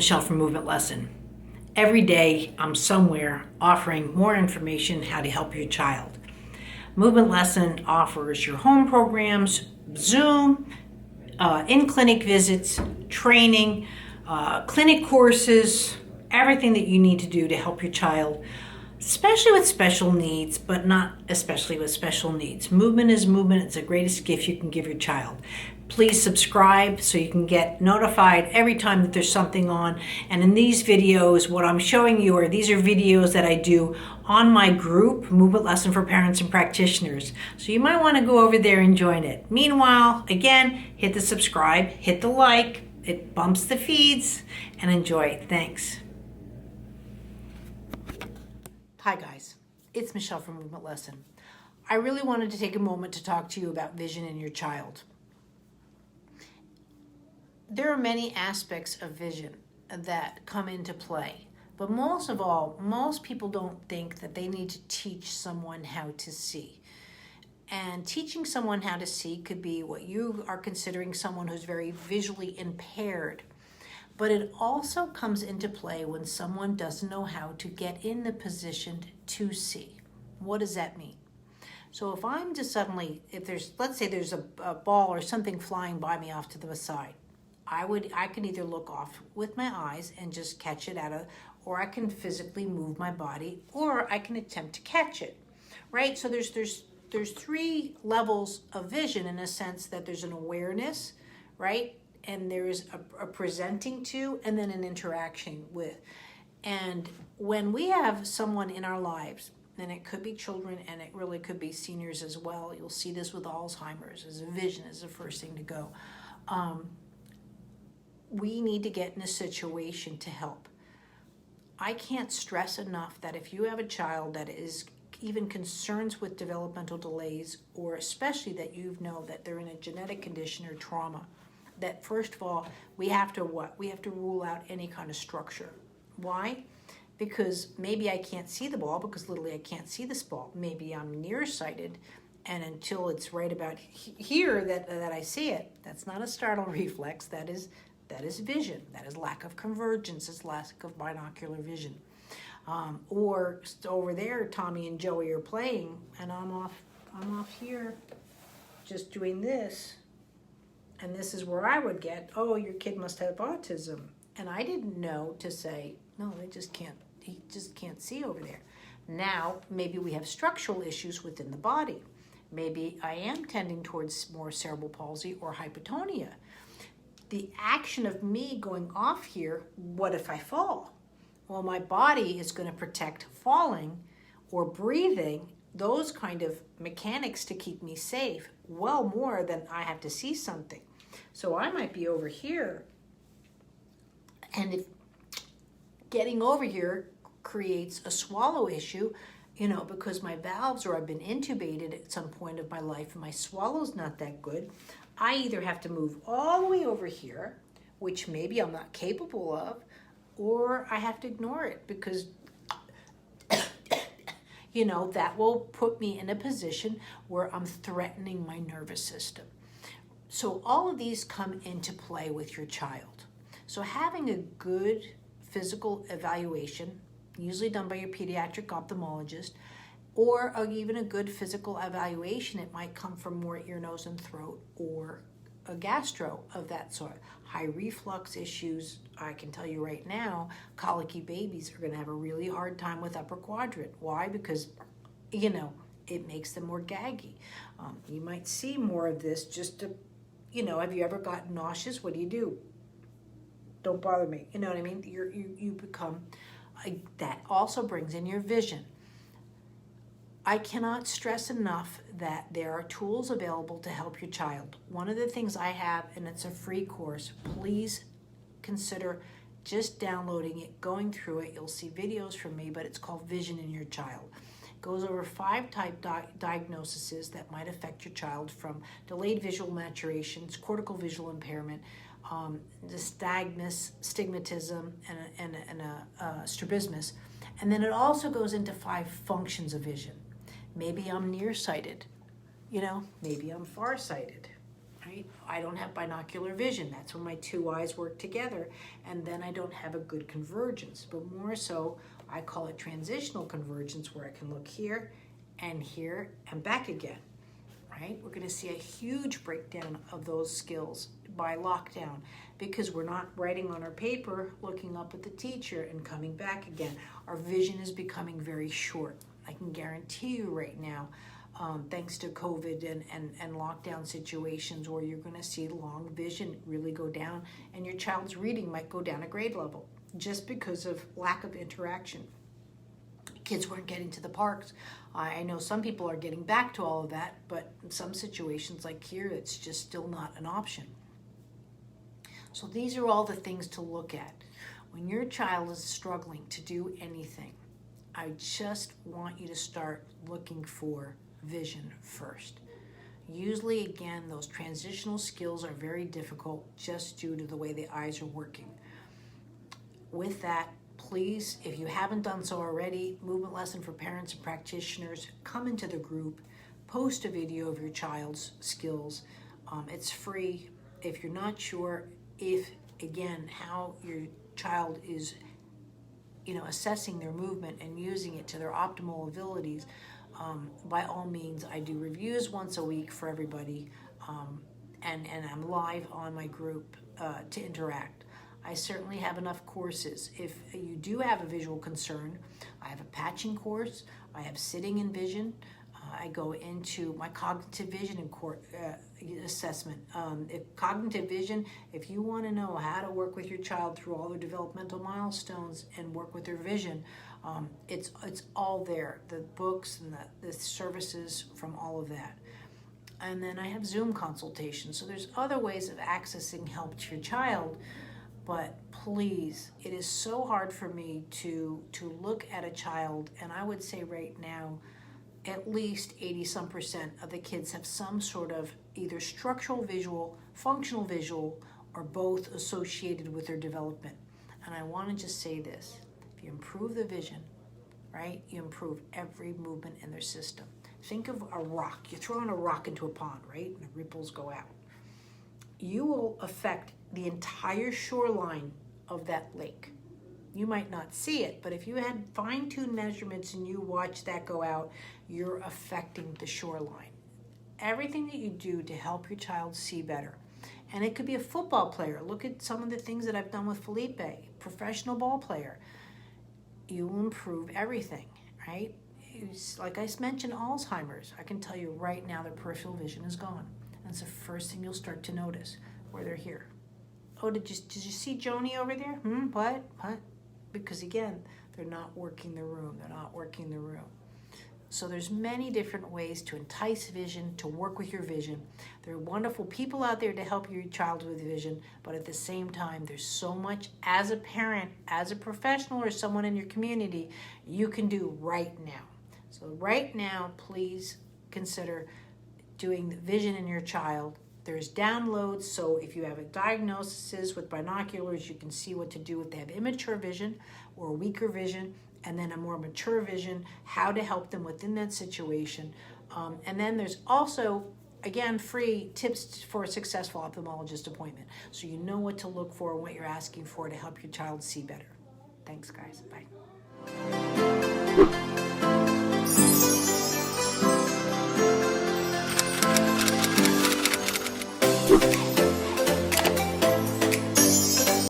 Michelle from Movement Lesson. Every day I'm somewhere offering more information how to help your child. Movement Lesson offers your home programs, Zoom, in-clinic visits, training, clinic courses, everything that you need to do to help your child, especially with special needs, but not especially with special needs. Movement is movement. It's the greatest gift you can give your child. Please subscribe so you can get notified every time that there's something on. And in these videos, what I'm showing you these are videos that I do on my group, Movement Lesson for Parents and Practitioners. So you might want to go over there and join it. Meanwhile, again, hit the subscribe, hit the like, it bumps the feeds, and enjoy. Thanks. Hi guys, it's Michelle from Movement Lesson. I really wanted to take a moment to talk to you about vision in your child. There are many aspects of vision that come into play, but most of all, most people don't think that they need to teach someone how to see. And teaching someone how to see could be what you are considering someone who's very visually impaired. But it also comes into play when someone doesn't know how to get in the position to see. What does that mean? So if I'm just suddenly, let's say there's a ball or something flying by me off to the side, I can either look off with my eyes and just catch it or I can physically move my body, or I can attempt to catch it, right? So there's three levels of vision in a sense that there's an awareness, right? And there's a presenting to, and then an interaction with. And when we have someone in our lives, and it could be children and it really could be seniors as well, you'll see this with Alzheimer's, as a vision is the first thing to go. We need to get in a situation to help. I can't stress enough that if you have a child that is even concerns with developmental delays, or especially that you know that they're in a genetic condition or trauma, that first of all, we have to rule out any kind of structure. Why? Because maybe I can't see the ball because literally I can't see this ball. Maybe I'm nearsighted, and until it's right about here that I see it. That's not a startle reflex. That is vision. That is lack of convergence. It's lack of binocular vision. Or over there, Tommy and Joey are playing, and I'm off here, just doing this. And this is where I would get, oh, your kid must have autism. And I didn't know to say, no, he just can't see over there. Now, maybe we have structural issues within the body. Maybe I am tending towards more cerebral palsy or hypotonia. The action of me going off here, what if I fall? Well, my body is going to protect falling or breathing, those kind of mechanics to keep me safe, well more than I have to see something. So I might be over here, and if getting over here creates a swallow issue, because my valves, or I've been intubated at some point of my life and my swallow's not that good, I either have to move all the way over here, which maybe I'm not capable of, or I have to ignore it because that will put me in a position where I'm threatening my nervous system. So all of these come into play with your child. So having a good physical evaluation, usually done by your pediatric ophthalmologist, or even a good physical evaluation, it might come from more ear, nose, and throat, or a gastro of that sort. High reflux issues, I can tell you right now, colicky babies are going to have a really hard time with upper quadrant. Why? Because, it makes them more gaggy. You might see more of this just to, have you ever gotten nauseous? What do? Don't bother me. You know what I mean? You become, that also brings in your vision. I cannot stress enough that there are tools available to help your child. One of the things I have, and it's a free course, please consider just downloading it, going through it. You'll see videos from me, but it's called Vision in Your Child. It goes over 5 type diagnoses that might affect your child, from delayed visual maturations, cortical visual impairment, nystagmus, stigmatism, and strabismus. And then it also goes into 5 functions of vision. Maybe I'm nearsighted, maybe I'm farsighted, right? right? I don't have binocular vision. That's when my two eyes work together, and then I don't have a good convergence. But more so, I call it transitional convergence, where I can look here and back again, right? We're going to see a huge breakdown of those skills by lockdown, because we're not writing on our paper, looking up at the teacher and coming back again. Our vision is becoming very short. I can guarantee you right now, thanks to COVID and lockdown situations, where you're going to see long vision really go down, and your child's reading might go down a grade level just because of lack of interaction. Kids weren't getting to the parks. I know some people are getting back to all of that, but in some situations like here, it's just still not an option. So these are all the things to look at. When your child is struggling to do anything, I just want you to start looking for vision first. Usually, again, those transitional skills are very difficult just due to the way the eyes are working. With that, please, if you haven't done so already, Movement Lesson for Parents and Practitioners, come into the group, post a video of your child's skills. It's free. If you're not sure how your child is assessing their movement and using it to their optimal abilities, by all means, I do reviews once a week for everybody, and I'm live on my group to interact. I certainly have enough courses. If you do have a visual concern, I have a patching course, I have sitting in vision, I go into my cognitive vision assessment. Cognitive vision, if you want to know how to work with your child through all their developmental milestones and work with their vision, it's all there. The books and the services from all of that. And then I have Zoom consultations. So there's other ways of accessing help to your child. But please, it is so hard for me to look at a child, and I would say right now, at least 80% of the kids have some sort of either structural visual, functional visual, or both associated with their development. And I want to just say this: if you improve the vision, right, you improve every movement in their system. Think of a rock. You're throwing a rock into a pond, right, and the ripples go out. You will affect the entire shoreline of that lake. You might not see it, but if you had fine-tuned measurements and you watch that go out, you're affecting the shoreline. Everything that you do to help your child see better. And it could be a football player. Look at some of the things that I've done with Felipe, professional ball player. You will improve everything, right? Like I mentioned, Alzheimer's. I can tell you right now their peripheral vision is gone. That's the first thing you'll start to notice, where they're here. Oh, did you see Joni over there? What? Because again, they're not working the room. So there's many different ways to entice vision, to work with your vision. There are wonderful people out there to help your child with vision, but at the same time, there's so much as a parent, as a professional, or someone in your community you can do right now. So right now, please consider doing the vision in your child. There's downloads, so if you have a diagnosis with binoculars, you can see what to do if they have immature vision or weaker vision, and then a more mature vision, how to help them within that situation. And then there's also, again, free tips for a successful ophthalmologist appointment, so you know what to look for and what you're asking for to help your child see better. Thanks, guys. Bye. Okay.